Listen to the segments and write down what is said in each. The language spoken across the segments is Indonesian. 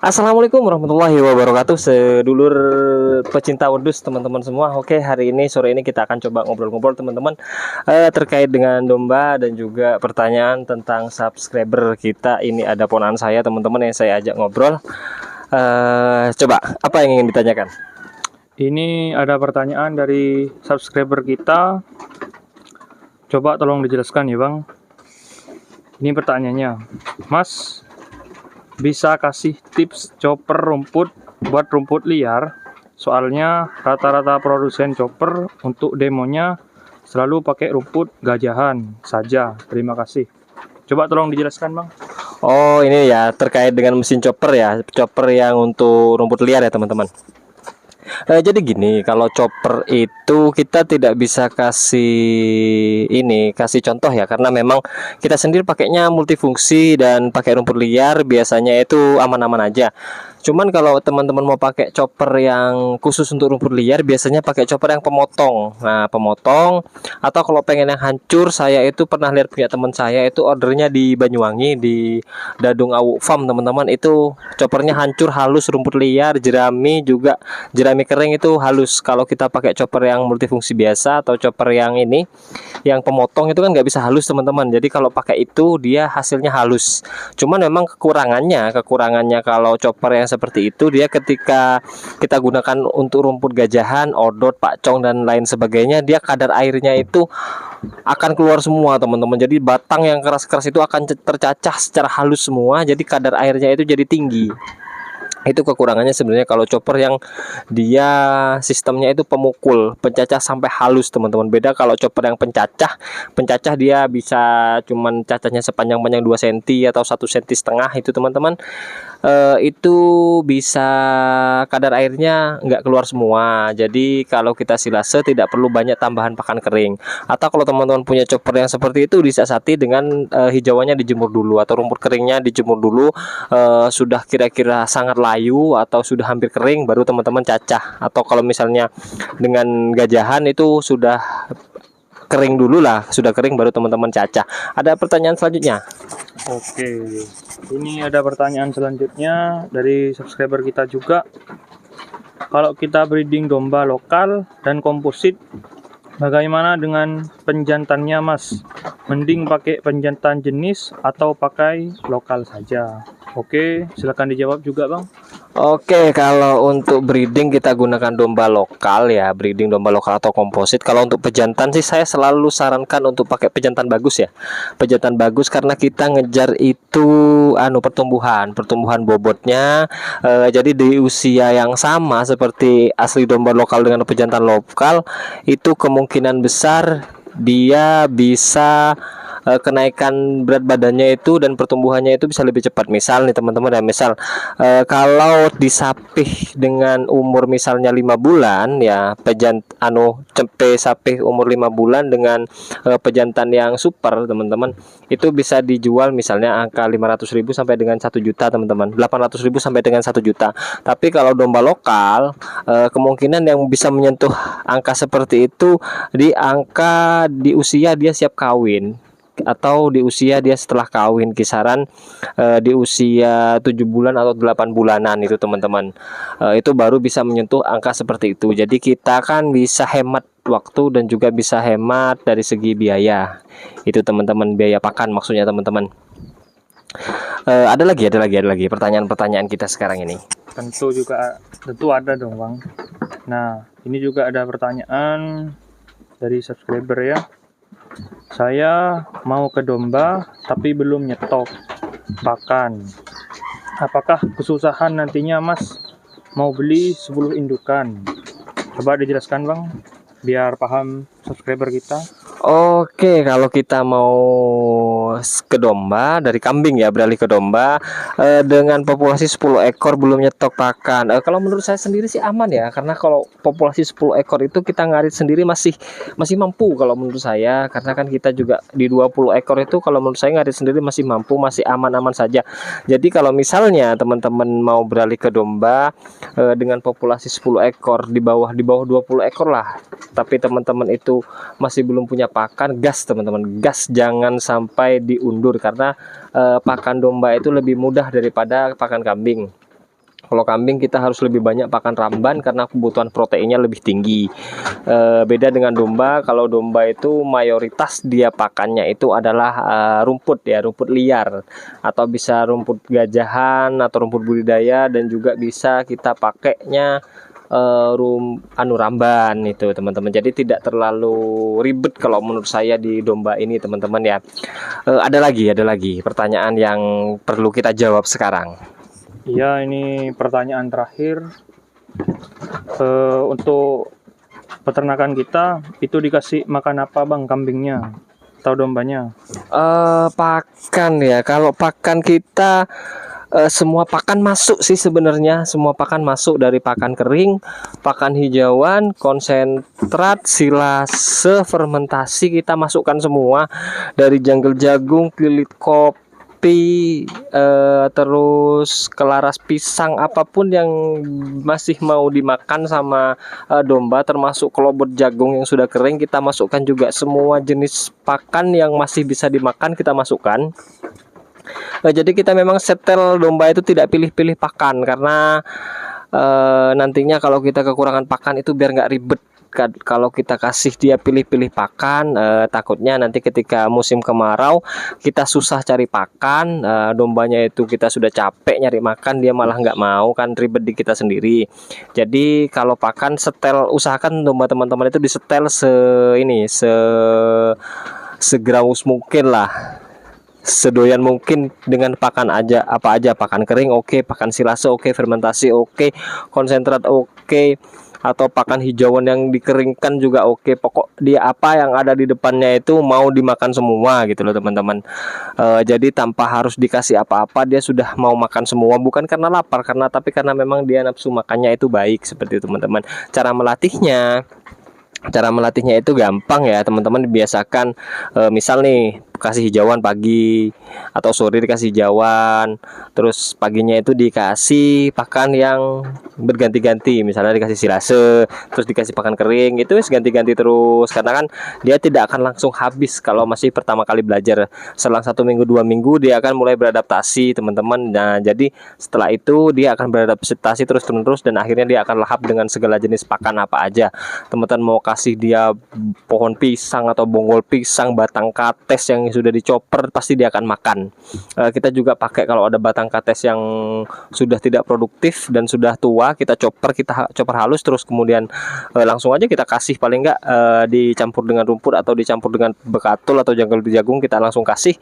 Assalamualaikum warahmatullahi wabarakatuh, sedulur pecinta wedus teman-teman semua. Oke, hari ini sore ini kita akan coba ngobrol-ngobrol teman-teman, terkait dengan domba dan juga pertanyaan tentang subscriber kita. Ini ada ponakan saya teman-teman yang saya ajak ngobrol. Coba apa yang ingin ditanyakan? Ini ada pertanyaan dari subscriber kita. Coba tolong dijelaskan ya Bang. Ini pertanyaannya, Mas bisa kasih tips chopper rumput buat rumput liar? Soalnya rata-rata produsen chopper untuk demonya selalu pakai rumput gajahan saja. Terima kasih. Coba tolong dijelaskan Bang. Oh, ini ya terkait dengan mesin chopper ya, chopper yang untuk rumput liar ya teman-teman. Jadi gini, kalau chopper itu kita tidak bisa kasih contoh ya, karena memang kita sendiri pakainya multifungsi dan pakai rumput liar biasanya itu aman-aman aja. Cuman kalau teman-teman mau pakai chopper yang khusus untuk rumput liar, biasanya pakai chopper yang pemotong. Nah, pemotong atau kalau pengen yang hancur, saya itu pernah lihat punya teman saya itu ordernya di Banyuwangi di Dadung Awu Farm teman-teman, itu choppernya hancur halus, rumput liar, jerami juga. Jerami kering itu halus. Kalau kita pakai chopper yang multifungsi biasa atau chopper yang ini, yang pemotong itu kan nggak bisa halus teman-teman. Jadi kalau pakai itu dia hasilnya halus. Cuman memang kekurangannya kalau chopper yang seperti itu, dia ketika kita gunakan untuk rumput gajahan, odot, pakcong dan lain sebagainya, dia kadar airnya itu akan keluar semua teman-teman. Jadi batang yang keras-keras itu akan tercacah secara halus semua. Jadi kadar airnya itu jadi tinggi. Itu kekurangannya sebenarnya kalau chopper yang dia sistemnya itu pemukul, pencacah sampai halus teman-teman. Beda kalau chopper yang pencacah dia bisa cuman cacahnya sepanjang-panjang 2 cm atau 1,5 cm itu teman-teman. Itu bisa kadar airnya nggak keluar semua. Jadi kalau kita silase tidak perlu banyak tambahan pakan kering. Atau kalau teman-teman punya chopper yang seperti itu, disiasati dengan hijauannya dijemur dulu atau rumput keringnya dijemur dulu. Sudah kira-kira sangat layu atau sudah hampir kering baru teman-teman cacah. Atau kalau misalnya dengan gajahan itu sudah kering dulu lah, sudah kering baru teman-teman cacah. Ada pertanyaan selanjutnya? Oke, ini ada pertanyaan selanjutnya dari subscriber kita juga. Kalau kita breeding domba lokal dan komposit, bagaimana dengan penjantannya Mas? Mending pakai penjantan jenis atau pakai lokal saja? Oke, silakan dijawab juga Bang. Oke, kalau untuk breeding kita gunakan domba lokal ya, breeding domba lokal atau komposit. Kalau untuk pejantan sih saya selalu sarankan untuk pakai pejantan bagus ya. Pejantan bagus karena kita ngejar itu pertumbuhan bobotnya. Jadi di usia yang sama seperti asli domba lokal dengan pejantan lokal, itu kemungkinan besar dia bisa kenaikan berat badannya itu dan pertumbuhannya itu bisa lebih cepat. Misal nih teman-teman ya, kalau disapih dengan umur misalnya 5 bulan ya, cepet sapih umur 5 bulan dengan pejantan yang super teman-teman, itu bisa dijual misalnya angka 500.000 sampai dengan 1 juta teman-teman, 800.000 sampai dengan 1 juta. Tapi kalau domba lokal, kemungkinan yang bisa menyentuh angka seperti itu di usia dia siap kawin atau di usia dia setelah kawin, kisaran di usia 7 bulan atau 8 bulanan itu teman-teman. Itu baru bisa menyentuh angka seperti itu. Jadi kita kan bisa hemat waktu dan juga bisa hemat dari segi biaya. Itu teman-teman, biaya pakan maksudnya teman-teman. Ada lagi pertanyaan-pertanyaan kita sekarang ini. Tentu ada dong Bang. Nah, ini juga ada pertanyaan dari subscriber ya. Saya mau ke domba tapi belum nyetok pakan. Apakah kesusahan nantinya Mas mau beli 10 indukan? Coba dijelaskan Bang, biar paham subscriber kita. Oke, kalau kita mau ke domba, dari kambing ya beralih ke domba, dengan populasi 10 ekor belum nyetok pakan. Kalau menurut saya sendiri sih aman ya, karena kalau populasi 10 ekor itu kita ngarit sendiri masih mampu kalau menurut saya, karena kan kita juga di 20 ekor itu kalau menurut saya ngarit sendiri masih mampu, masih aman-aman saja. Jadi kalau misalnya teman-teman mau beralih ke domba dengan populasi 10 ekor, di bawah 20 ekor lah, tapi teman-teman itu masih belum punya pakan, gas teman-teman, gas, jangan sampai diundur karena pakan domba itu lebih mudah daripada pakan kambing. Kalau kambing kita harus lebih banyak pakan ramban karena kebutuhan proteinnya lebih tinggi. Beda dengan domba. Kalau domba itu mayoritas dia pakannya itu adalah rumput ya, rumput liar, atau bisa rumput gajahan atau rumput budidaya, dan juga bisa kita pakainya ramban itu teman-teman. Jadi tidak terlalu ribet kalau menurut saya di domba ini teman-teman ya. Ada lagi pertanyaan yang perlu kita jawab sekarang. Iya, ini pertanyaan terakhir. Untuk peternakan kita itu dikasih makan apa bang, kambingnya atau dombanya? Pakan ya. Kalau pakan kita semua pakan masuk sih sebenarnya. Semua pakan masuk, dari pakan kering, pakan hijauan, konsentrat, silase, fermentasi kita masukkan semua. Dari jungle jagung, klilit kopi, terus kelaras pisang, apapun yang masih mau dimakan sama domba, termasuk kelobot jagung yang sudah kering kita masukkan juga. Semua jenis pakan yang masih bisa dimakan kita masukkan. Jadi kita memang setel domba itu tidak pilih-pilih pakan, karena nantinya kalau kita kekurangan pakan itu biar nggak ribet. Kalau kita kasih dia pilih-pilih pakan, takutnya nanti ketika musim kemarau kita susah cari pakan, dombanya itu kita sudah capek nyari makan, dia malah nggak mau, kan ribet di kita sendiri. Jadi kalau pakan setel, usahakan domba teman-teman itu disetel segraus mungkin lah, sedoyan mungkin dengan pakan aja, apa aja, pakan kering oke, pakan silase oke, fermentasi oke, konsentrat oke, atau pakan hijauan yang dikeringkan juga oke. Pokok dia apa yang ada di depannya itu mau dimakan semua gitu loh teman-teman. Jadi tanpa harus dikasih apa-apa dia sudah mau makan semua, bukan karena lapar, tapi karena memang dia nafsu makannya itu baik, seperti itu teman-teman. Cara melatihnya itu gampang ya teman-teman. Dibiasakan, misal nih kasih hijauan pagi atau sore dikasih hijauan, terus paginya itu dikasih pakan yang berganti-ganti, misalnya dikasih silase, terus dikasih pakan kering, itu ganti-ganti terus, karena kan dia tidak akan langsung habis kalau masih pertama kali belajar. Selang 1 minggu 2 minggu dia akan mulai beradaptasi teman-teman. Nah jadi setelah itu dia akan beradaptasi terus dan akhirnya dia akan lahap dengan segala jenis pakan apa aja. Teman-teman mau kasih dia pohon pisang atau bonggol pisang, batang kates yang sudah dicoper, pasti dia akan makan. Kita juga pakai kalau ada batang kates yang sudah tidak produktif dan sudah tua, kita chopper halus, terus kemudian langsung aja kita kasih, paling enggak dicampur dengan rumput atau dicampur dengan bekatul atau jungle jagung, kita langsung kasih.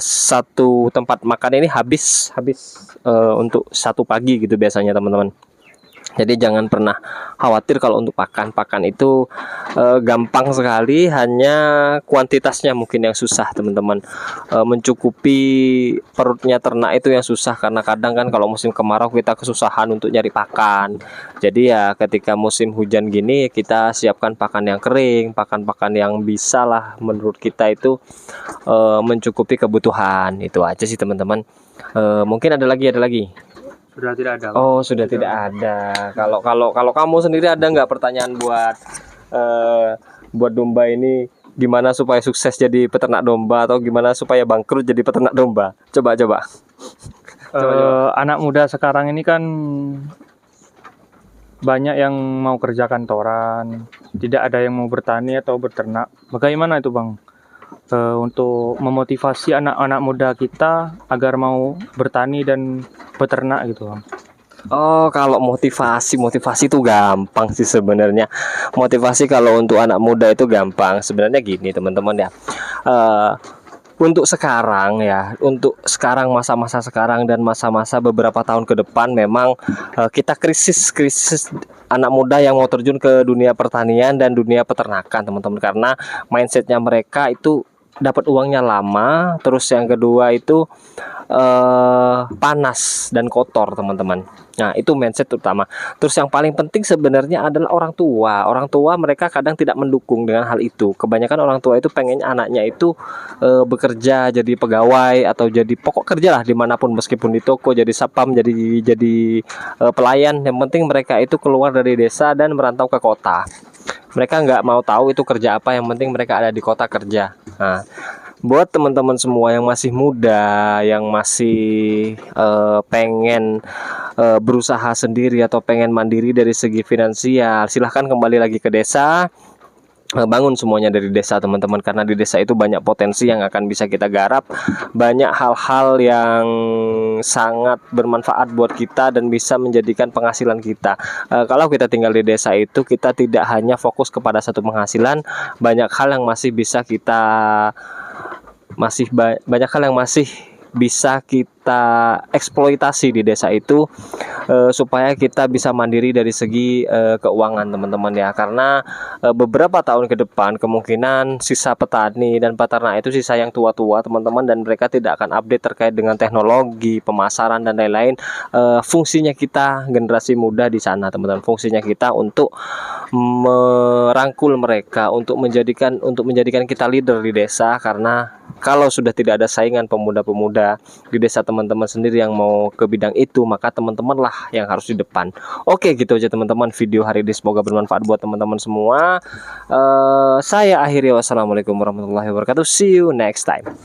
Satu tempat makan ini habis untuk 1 pagi gitu biasanya teman-teman. Jadi jangan pernah khawatir kalau untuk pakan itu gampang sekali, hanya kuantitasnya mungkin yang susah teman-teman. Mencukupi perutnya ternak itu yang susah, karena kadang kan kalau musim kemarau kita kesusahan untuk nyari pakan. Jadi ya ketika musim hujan gini kita siapkan pakan yang kering, pakan yang bisa lah menurut kita itu mencukupi kebutuhan. Itu aja sih teman-teman. Mungkin ada lagi. Sudah tidak ada. Oh, sudah tidak ada. Kalau kamu sendiri ada nggak pertanyaan buat domba ini, gimana supaya sukses jadi peternak domba, atau gimana supaya bangkrut jadi peternak domba? Coba. Anak muda sekarang ini kan banyak yang mau kerja kantoran, tidak ada yang mau bertani atau berternak. Bagaimana itu bang? Untuk memotivasi anak-anak muda kita agar mau bertani dan beternak gitu bang. Oh, kalau motivasi itu gampang sih sebenarnya. Motivasi kalau untuk anak muda itu gampang. Sebenarnya gini teman-teman ya. Untuk sekarang masa-masa sekarang dan masa-masa beberapa tahun ke depan memang kita krisis anak muda yang mau terjun ke dunia pertanian dan dunia peternakan teman-teman, karena mindsetnya mereka itu dapat uangnya lama, terus yang kedua itu panas dan kotor teman-teman. Nah itu mindset utama. Terus yang paling penting sebenarnya adalah orang tua mereka kadang tidak mendukung dengan hal itu. Kebanyakan orang tua itu pengen anaknya itu bekerja jadi pegawai atau jadi pokok kerja lah dimanapun, meskipun di toko jadi satpam, jadi pelayan. Yang penting mereka itu keluar dari desa dan merantau ke kota. Mereka nggak mau tahu itu kerja apa, yang penting mereka ada di kota kerja. Nah buat teman-teman semua yang masih muda, yang masih pengen berusaha sendiri atau pengen mandiri dari segi finansial, silahkan kembali lagi ke desa. Bangun semuanya dari desa teman-teman, karena di desa itu banyak potensi yang akan bisa kita garap, banyak hal-hal yang sangat bermanfaat buat kita dan bisa menjadikan penghasilan kita. Kalau kita tinggal di desa itu, kita tidak hanya fokus kepada satu penghasilan, banyak hal yang masih bisa kita banyak hal yang masih bisa kita eksploitasi di desa itu, supaya kita bisa mandiri dari segi keuangan teman-teman ya. Karena beberapa tahun ke depan kemungkinan sisa petani dan peternak itu sisa yang tua-tua teman-teman, dan mereka tidak akan update terkait dengan teknologi, pemasaran dan lain-lain. Fungsinya kita generasi muda di sana teman-teman, fungsinya kita untuk merangkul mereka, untuk menjadikan kita leader di desa. Karena kalau sudah tidak ada saingan pemuda-pemuda di desa teman-teman sendiri yang mau ke bidang itu, maka teman-teman lah yang harus di depan. Oke, gitu aja teman-teman video hari ini, semoga bermanfaat buat teman-teman semua. Saya akhiri, wassalamualaikum warahmatullahi wabarakatuh. See you next time.